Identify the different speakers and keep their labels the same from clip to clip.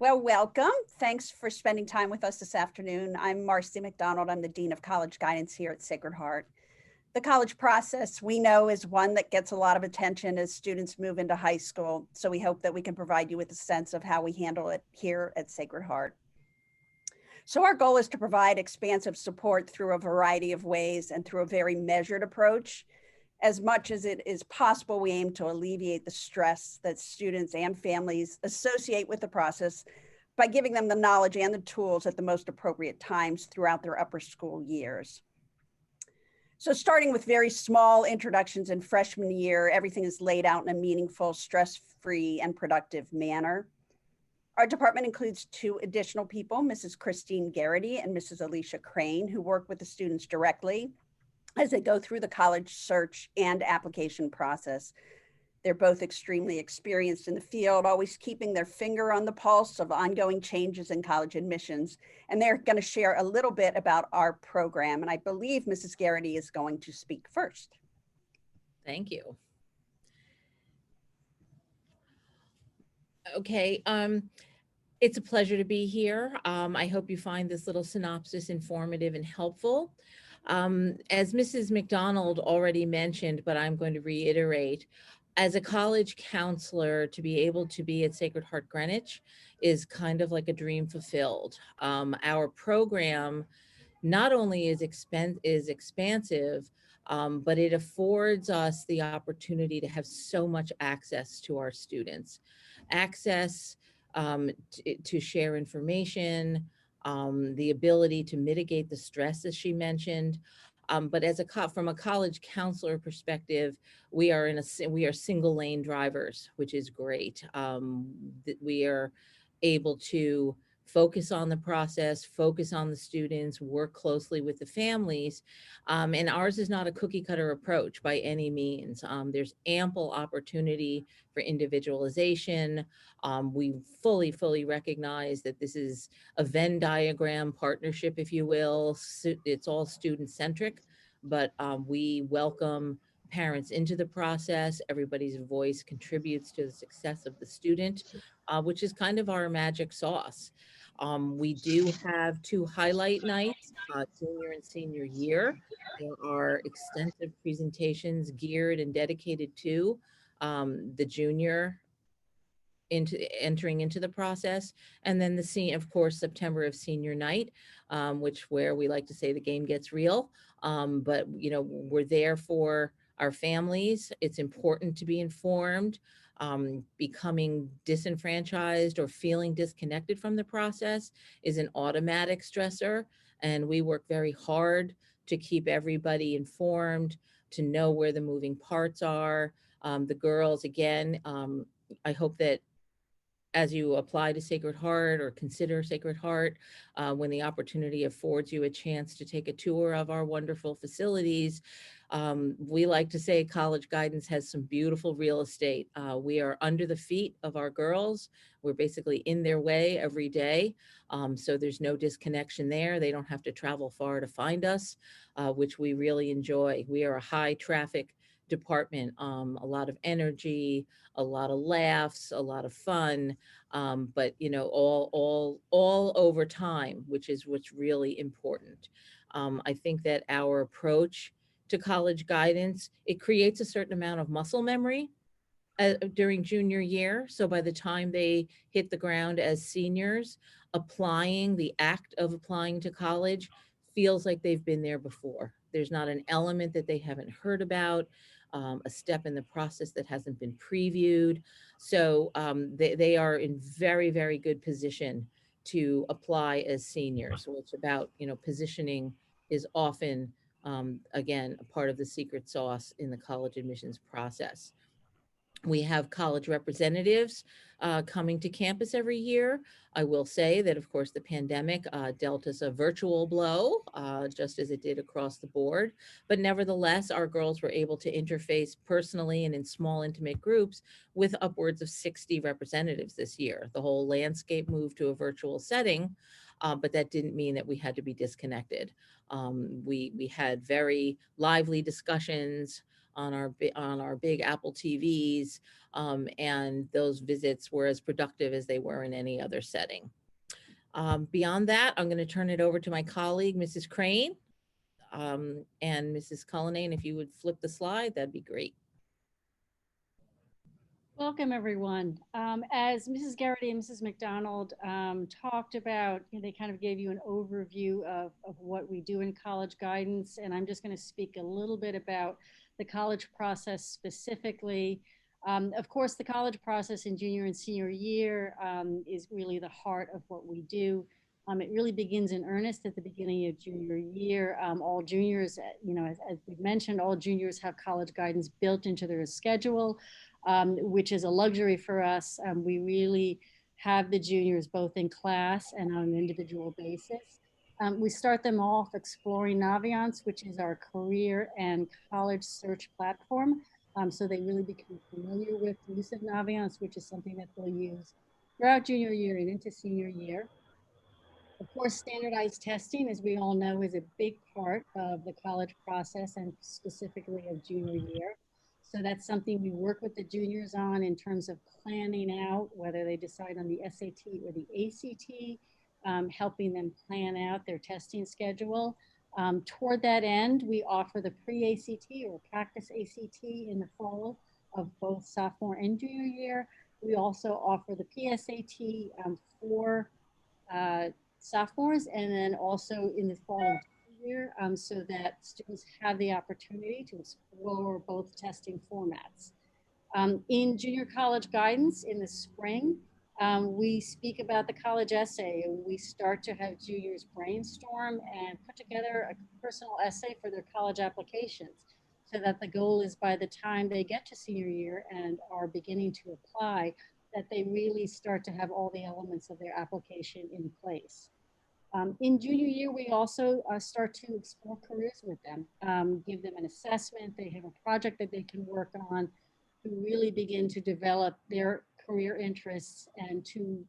Speaker 1: Well, welcome. Thanks for spending time with us this afternoon. I'm Marcy McDonald. I'm the Dean of College Guidance here at Sacred Heart. The college process we know is one that gets a lot of attention as students move into high school. So we hope that we can provide you with a sense of how we handle it here at Sacred Heart. So our goal is to provide expansive support through a variety of ways and through a very measured approach. As much as it is possible, we aim to alleviate the stress that students and families associate with the process by giving them the knowledge and the tools at the most appropriate times throughout their upper school years. So starting with very small introductions in freshman year, everything is laid out in a meaningful, stress-free, and productive manner. Our department includes two additional people, Mrs. Christine Garrity and Mrs. Alicia Crane, who work with the students directly as they go through the college search and application process. They're both extremely experienced in the field, always keeping their finger on the pulse of ongoing changes in college admissions. And they're going to share a little bit about our program. And I believe Mrs. Garrity is going to speak first.
Speaker 2: Thank you. Okay, it's a pleasure to be here. I hope you find this little synopsis informative and helpful. As Mrs. McDonald already mentioned, but I'm going to reiterate, as a college counselor, to be able to be at Sacred Heart Greenwich is kind of like a dream fulfilled. Our program not only is expansive, but it affords us the opportunity to have so much access to our students, access to share information, the ability to mitigate the stress, as she mentioned. But from a college counselor perspective, we are single lane drivers, which is great. We are able to focus on the process, focus on the students, work closely with the families. And ours is not a cookie cutter approach by any means. There's ample opportunity for individualization. We fully recognize that this is a Venn diagram partnership, if you will. It's all student centric, but we welcome parents into the process. Everybody's voice contributes to the success of the student, which is kind of our magic sauce. We do have two highlight nights, junior and senior year. There are extensive presentations geared and dedicated to the junior into entering into the process, and then of course, September of senior night, which where we like to say the game gets real. But we're there for our families. It's important to be informed. Becoming disenfranchised or feeling disconnected from the process is an automatic stressor, and we work very hard to keep everybody informed, to know where the moving parts are. The girls, again, I hope that as you apply to Sacred Heart or consider Sacred Heart, when the opportunity affords you a chance to take a tour of our wonderful facilities. We like to say college guidance has some beautiful real estate. We are under the feet of our girls. We're basically in their way every day. So there's no disconnection there. They don't have to travel far to find us, which we really enjoy. We are a high traffic department, a lot of energy, a lot of laughs, a lot of fun, but all over time, which is what's really important. I think that our approach to college guidance, it creates a certain amount of muscle memory during junior year. So by the time they hit the ground as seniors, the act of applying to college feels like they've been there before. There's not an element that they haven't heard about, a step in the process that hasn't been previewed. So they are in very good position to apply as seniors. So it's about, positioning is often, again, a part of the secret sauce in the college admissions process. We have college representatives coming to campus every year. I will say that, of course, the pandemic dealt us a virtual blow, just as it did across the board. But nevertheless, our girls were able to interface personally and in small, intimate groups with upwards of 60 representatives this year. The whole landscape moved to a virtual setting, but that didn't mean that we had to be disconnected. We had very lively discussions. on our big Apple TVs, and those visits were as productive as they were in any other setting. Beyond that, I'm going to turn it over to my colleague, Mrs. Crane, and Mrs. Cullinane. If you would flip the slide, that'd be great.
Speaker 3: Welcome, everyone. As Mrs. Garrity and Mrs. McDonald talked about, they kind of gave you an overview of what we do in college guidance, and I'm just going to speak a little bit about the college process specifically. Of course, the college process in junior and senior year is really the heart of what we do. It really begins in earnest at the beginning of junior year. All juniors, as we mentioned, all juniors have college guidance built into their schedule. Which is a luxury for us. We really have the juniors both in class and on an individual basis. We start them off exploring Naviance, which is our career and college search platform. So they really become familiar with the use of Naviance, which is something that they'll use throughout junior year and into senior year. Of course, standardized testing, as we all know, is a big part of the college process and specifically of junior year. So that's something we work with the juniors on in terms of planning out whether they decide on the SAT or the ACT, helping them plan out their testing schedule. Toward that end, we offer the pre-ACT or practice ACT in the fall of both sophomore and junior year. We also offer the PSAT for sophomores, and then also in the fall of the year, so that students have the opportunity to explore both testing formats. In junior college guidance in the spring, we speak about the college essay, and we start to have juniors brainstorm and put together a personal essay for their college applications, so that the goal is by the time they get to senior year and are beginning to apply, that they really start to have all the elements of their application in place. In junior year, we also start to explore careers with them, give them an assessment. They have a project that they can work on to really begin to develop their career interests and to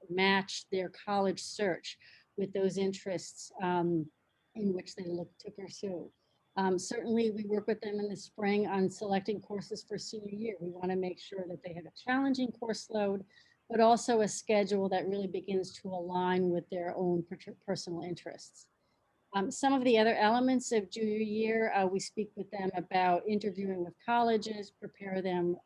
Speaker 3: match their college search with those interests in which they look to pursue. Certainly, we work with them in the spring on selecting courses for senior year. We want to make sure that they have a challenging course load, but also a schedule that really begins to align with their own personal interests. Some of the other elements of junior year, we speak with them about interviewing with colleges, prepare them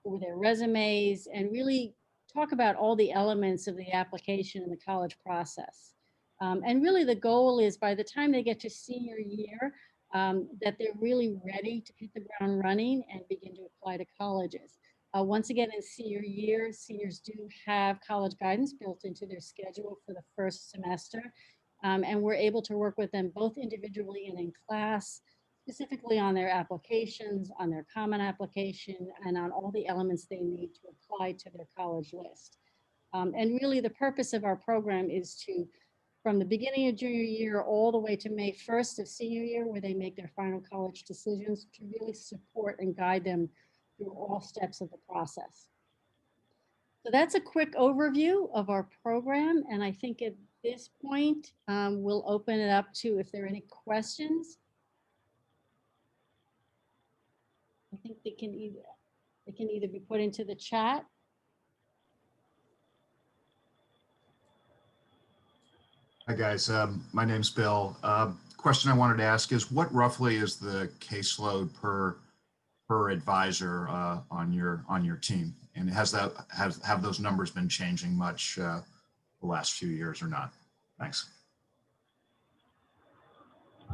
Speaker 3: for their resumes, and really talk about all the elements of the application in the college process. And really the goal is by the time they get to senior year, that they're really ready to hit the ground running and begin to apply to colleges. Once again, in senior year, seniors do have college guidance built into their schedule for the first semester. And we're able to work with them both individually and in class, specifically on their applications, on their common application, and on all the elements they need to apply to their college list. And really the purpose of our program is to, from the beginning of junior year all the way to May 1st of senior year, where they make their final college decisions, to really support and guide them through all steps of the process. So that's a quick overview of our program. And I think at this point, we'll open it up to if there are any questions. I think they can either be put into the chat.
Speaker 4: Hi guys, my name's Bill. Question I wanted to ask is what roughly is the caseload per advisor on your team, and have those numbers been changing much the last few years or not? Thanks.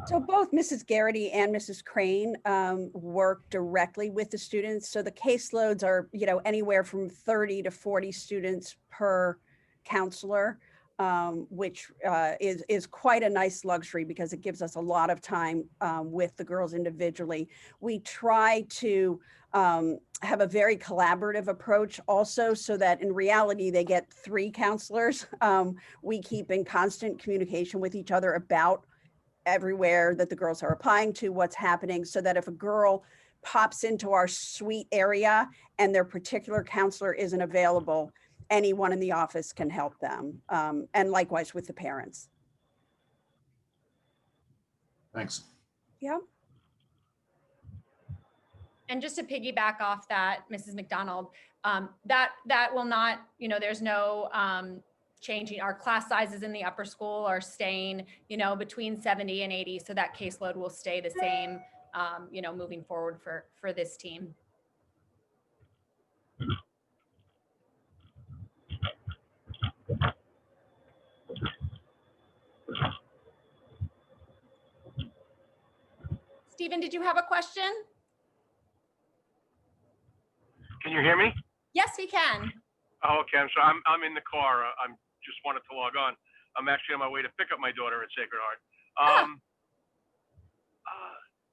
Speaker 1: So both Mrs. Garrity and Mrs. Crane work directly with the students. So the caseloads are, anywhere from 30 to 40 students per counselor, which is quite a nice luxury because it gives us a lot of time with the girls individually. We try to have a very collaborative approach also, so that in reality they get 3 counselors. We keep in constant communication with each other about everywhere that the girls are applying to, what's happening, so that if a girl pops into our suite area and their particular counselor isn't available, anyone in the office can help them. And likewise with the parents.
Speaker 4: Thanks.
Speaker 1: Yeah.
Speaker 5: And just to piggyback off that, Mrs. McDonald, that will not, there's no changing. Our class sizes in the upper school are staying, between 70 and 80. So that caseload will stay the same, moving forward for this team. Stephen, did you have a question?
Speaker 6: Can you hear me?
Speaker 5: Yes, we can.
Speaker 6: Oh, okay. I'm sorry. I'm in the car. I'm just wanted to log on. I'm actually on my way to pick up my daughter at Sacred Heart.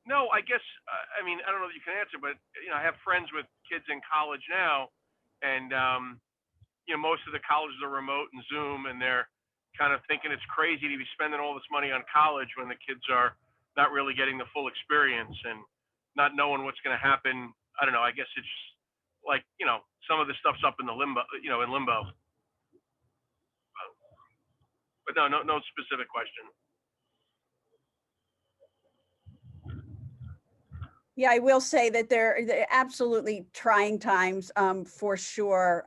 Speaker 6: No, I guess, I mean, I don't know if you can answer, but, I have friends with kids in college now, and, most of the colleges are remote and Zoom, and they're kind of thinking it's crazy to be spending all this money on college when the kids are not really getting the full experience and not knowing what's going to happen. I don't know. I guess it's like, some of the stuff's up in the limbo, in limbo. But no specific question.
Speaker 1: Yeah, I will say that they're absolutely trying times for sure.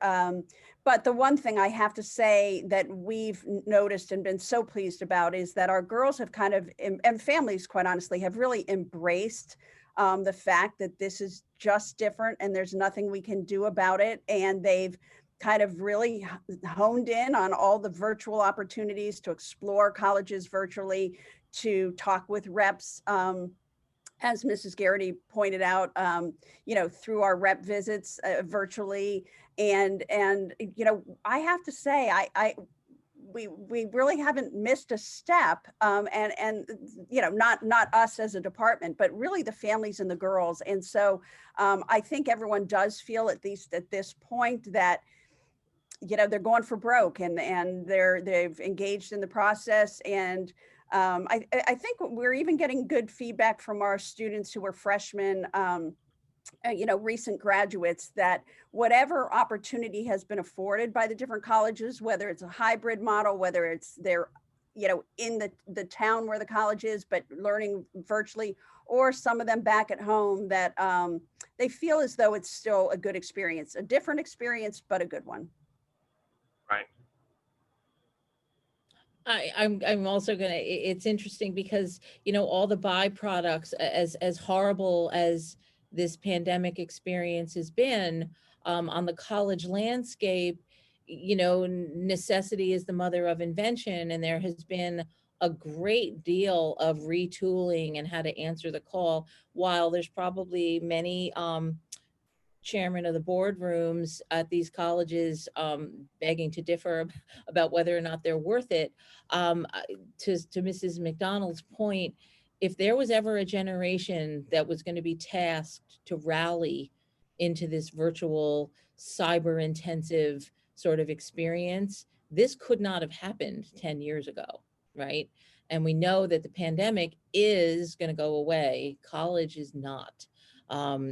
Speaker 1: But the one thing I have to say that we've noticed and been so pleased about is that our girls have kind of, and families quite honestly, have really embraced the fact that this is just different and there's nothing we can do about it. And they've kind of really honed in on all the virtual opportunities to explore colleges virtually, to talk with reps. As Mrs. Garrity pointed out, through our rep visits virtually, and I have to say, we really haven't missed a step, and not us as a department, but really the families and the girls. And so I think everyone does feel, at least at this point, that they're going for broke, and they've engaged in the process. And I think we're even getting good feedback from our students who are freshmen, recent graduates, that whatever opportunity has been afforded by the different colleges, whether it's a hybrid model, whether it's they're in the town where the college is, but learning virtually, or some of them back at home, that they feel as though it's still a good experience, a different experience, but a good one.
Speaker 6: Right.
Speaker 2: I'm also it's interesting because, all the byproducts, as horrible as this pandemic experience has been, on the college landscape, necessity is the mother of invention. And there has been a great deal of retooling and how to answer the call, while there's probably many, chairman of the boardrooms at these colleges begging to differ about whether or not they're worth it. To Mrs. McDonald's point, if there was ever a generation that was going to be tasked to rally into this virtual, cyber intensive sort of experience, this could not have happened 10 years ago, right? And we know that the pandemic is going to go away. College is not.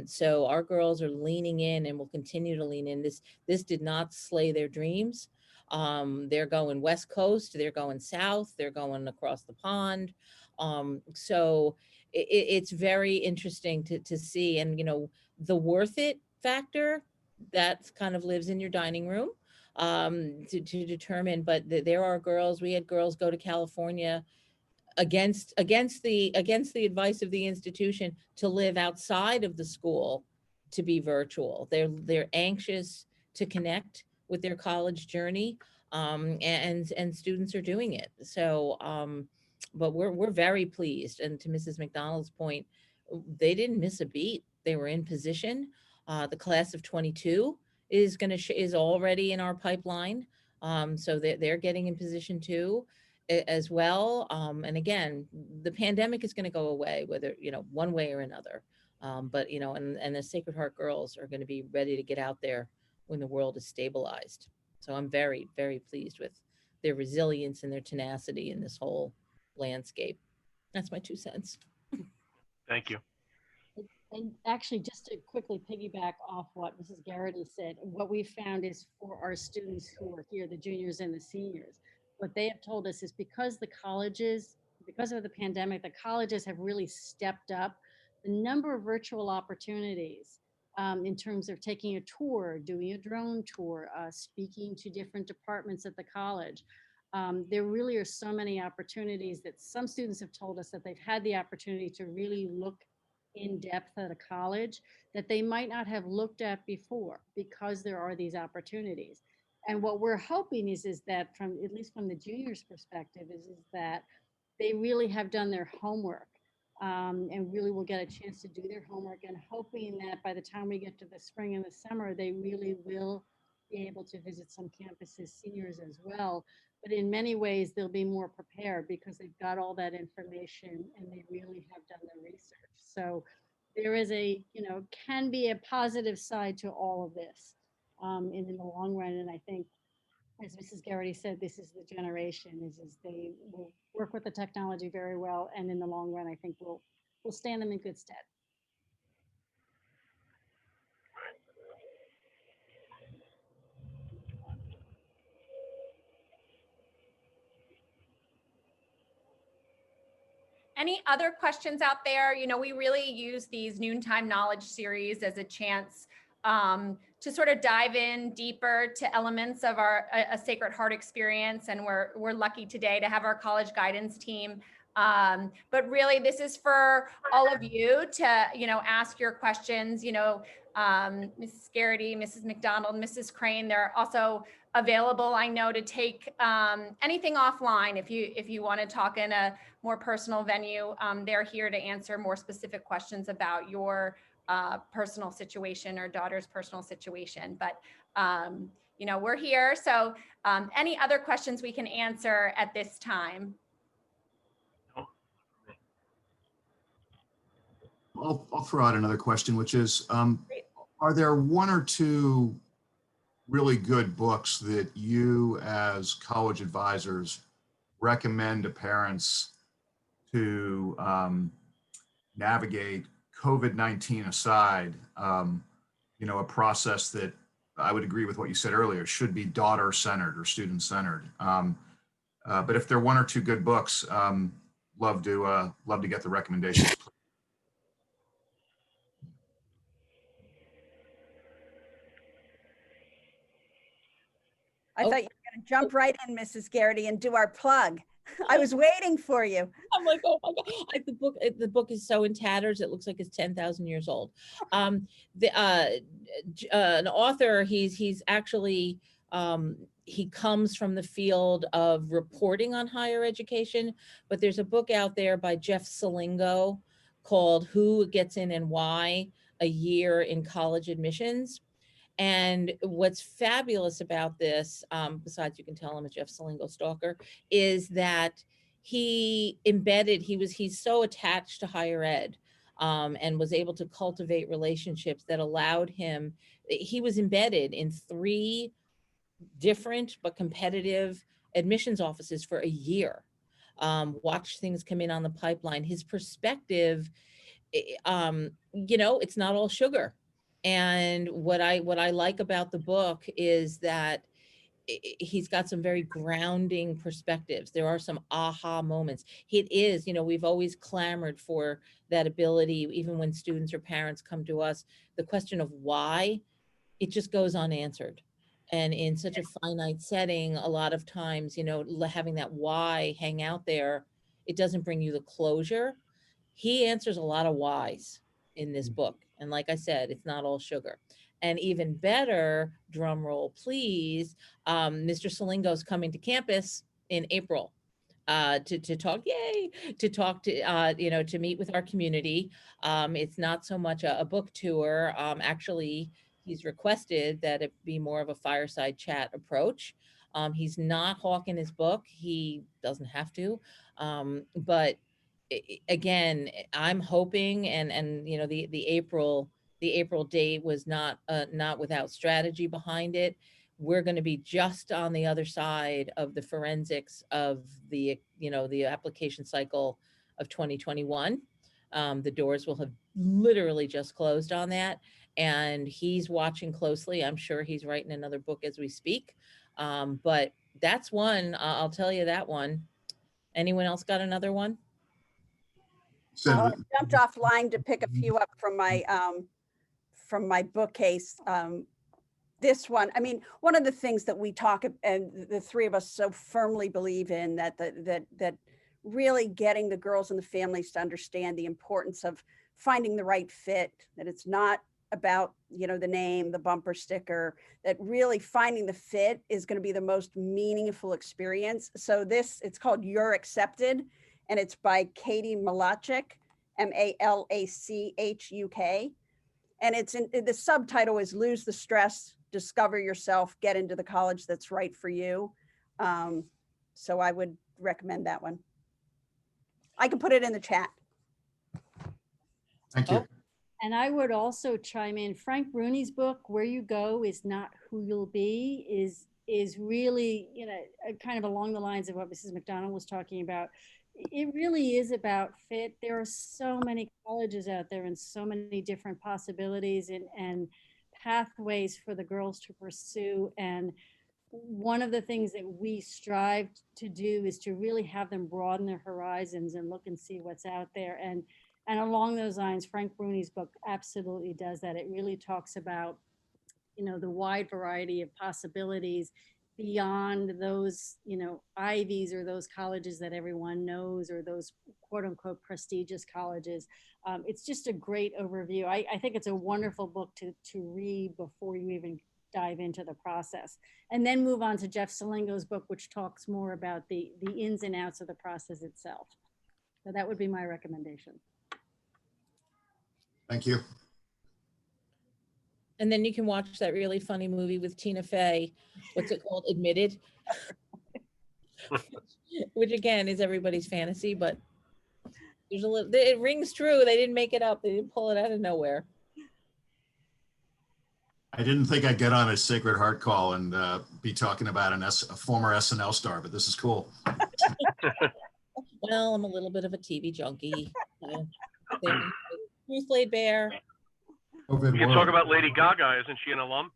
Speaker 2: So our girls are leaning in and will continue to lean in. This did not slay their dreams. They're going West Coast, they're going South, they're going across the pond. So it's very interesting to see. And, the worth it factor, that kind of lives in your dining room to determine. But there are girls, we had girls go to California against the advice of the institution to live outside of the school, to be virtual. They're anxious to connect with their college journey, and students are doing it. So but we're very pleased. And to Mrs. McDonald's point, they didn't miss a beat. They were in position. The class of 22 is is already in our pipeline, so they're getting in position too, as well. And again, the pandemic is going to go away, whether, one way or another. But, and the Sacred Heart girls are going to be ready to get out there when the world is stabilized. So I'm very, very pleased with their resilience and their tenacity in this whole landscape. That's my 2 cents.
Speaker 6: Thank you.
Speaker 3: And actually, just to quickly piggyback off what Mrs. Garrity said, what we found is, for our students who are here, the juniors and the seniors, what they have told us is, because of the pandemic, the colleges have really stepped up the number of virtual opportunities in terms of taking a tour, doing a drone tour, speaking to different departments at the college. There really are so many opportunities that some students have told us that they've had the opportunity to really look in depth at a college that they might not have looked at before because there are these opportunities. And what we're hoping is that from, at least from the juniors' perspective, is that they really have done their homework and really will get a chance to do their homework, and hoping that by the time we get to the spring and the summer, they really will be able to visit some campuses, seniors as well. But in many ways, they'll be more prepared because they've got all that information and they really have done the research. So there is a, can be a positive side to all of this in the long run. And I think, as Mrs. Garrity said, this is the generation, is they will work with the technology very well. And in the long run, I think we'll stand them in good stead.
Speaker 5: Any other questions out there? We really use these noontime knowledge series as a chance to sort of dive in deeper to elements of a Sacred Heart experience. And we're lucky today to have our college guidance team. But really, this is for all of you to, ask your questions, Mrs. Garrity, Mrs. McDonald, Mrs. Crane. They're also available, I know, to take anything offline. If you want to talk in a more personal venue, they're here to answer more specific questions about your personal situation or daughter's personal situation. But, we're here. So any other questions we can answer at this time?
Speaker 4: I'll throw out another question, which is, are there one or two really good books that you as college advisors recommend to parents to navigate COVID-19 aside, a process that I would agree with what you said earlier, should be daughter-centered or student-centered. But if there are one or two good books, love to get the recommendations.
Speaker 1: I thought you were going to jump right in, Mrs. Garrity, and do our plug. I was waiting for you.
Speaker 2: I'm like, oh my God, the book is so in tatters. It looks like it's 10,000 years old. An author, he's actually, he comes from the field of reporting on higher education, but there's a book out there by Jeff Salingo called Who Gets In and Why, A Year in College Admissions. And what's fabulous about this, besides you can tell I'm a Jeff Salingo stalker, is that he's so attached to higher ed and was able to cultivate relationships that allowed him, he was embedded in 3 different but competitive admissions offices for a year, watched things come in on the pipeline. His perspective, it's not all sugar. And what I like about the book is that he's got some very grounding perspectives. There are some aha moments. It is, we've always clamored for that ability, even when students or parents come to us, the question of why, it just goes unanswered. And in such a finite setting, a lot of times, having that why hang out there, it doesn't bring you the closure. He answers a lot of whys in this book. And like I said, it's not all sugar. And even better, drum roll, please, Mr. Salingo's coming to campus in April to talk, to meet with our community. It's not so much a book tour. Actually, he's requested that it be more of a fireside chat approach. He's not hawking his book. He doesn't have to. But again, I'm hoping, and the April date was not without strategy behind it. We're going to be just on the other side of the forensics of the application cycle of 2021. The doors will have literally just closed on that, and he's watching closely. I'm sure he's writing another book as we speak. But that's one. I'll tell you that one. Anyone else got another one?
Speaker 4: So
Speaker 1: I jumped offline to pick a few up from my bookcase. This one, I mean, one of the things that we talk and the three of us so firmly believe in that really getting the girls and the families to understand the importance of finding the right fit, that it's not about, the name, the bumper sticker, that really finding the fit is going to be the most meaningful experience. So it's called You're Accepted, and it's by Katie Malachuk, Malachuk. And the subtitle is Lose the Stress, Discover Yourself, Get into the College That's Right for You. So I would recommend that one. I can put it in the chat.
Speaker 4: thank you.
Speaker 3: And I would also chime in, Frank Bruni's book, Where You Go Is Not Who You'll Be, is really, kind of along the lines of what Mrs. McDonald was talking about. It really is about fit. There are so many colleges out there and so many different possibilities and pathways for the girls to pursue. And one of the things that we strive to do is to really have them broaden their horizons and look and see what's out there. And along those lines, Frank Bruni's book absolutely does that. It really talks about, the wide variety of possibilities beyond those, Ivies or those colleges that everyone knows or those quote unquote prestigious colleges. It's just a great overview. I think it's a wonderful book to read before you even dive into the process, and then move on to Jeff Salingo's book, which talks more about the ins and outs of the process itself. So that would be my recommendation.
Speaker 4: Thank you.
Speaker 2: And then you can watch that really funny movie with Tina Fey. What's it called? Admitted. Which again is everybody's fantasy, but there's it rings true. They didn't make it up. They didn't pull it out of nowhere.
Speaker 4: I didn't think I'd get on a Sacred Heart call and be talking about a former SNL star, but this is cool.
Speaker 2: Well, I'm a little bit of a TV junkie. Ruth Laid Bare.
Speaker 6: We can talk about Lady Gaga. Isn't she an alum?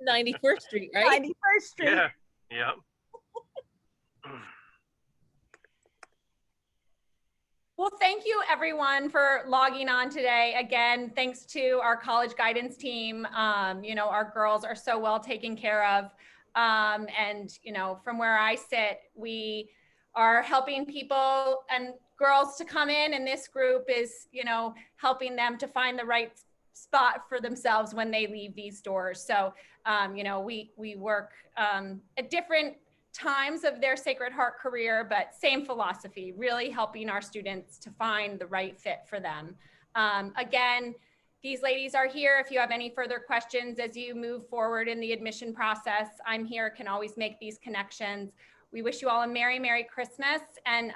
Speaker 2: 91st Street, right?
Speaker 1: 91st Street.
Speaker 6: Yeah. Yeah.
Speaker 5: Well, thank you everyone for logging on today. Again, thanks to our college guidance team. Our girls are so well taken care of. And from where I sit, we are helping people and girls to come in, and this group is, helping them to find the right spot for themselves when they leave these doors. So, we work at different times of their Sacred Heart career, but same philosophy, really helping our students to find the right fit for them. Again, these ladies are here if you have any further questions as you move forward in the admission process. I'm here, can always make these connections. We wish you all a Merry, Merry Christmas and,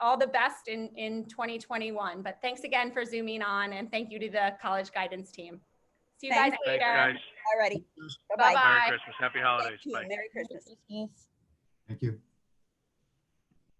Speaker 5: all the best in 2021. But thanks again for zooming on, and thank you to the college guidance team. See you guys later.
Speaker 6: Thanks, guys.
Speaker 1: All righty. Bye-bye.
Speaker 5: Bye-bye.
Speaker 6: Merry Christmas. Happy holidays.
Speaker 1: Thank you.
Speaker 6: Bye.
Speaker 1: Merry Christmas.
Speaker 2: Christmas.
Speaker 4: Thank you.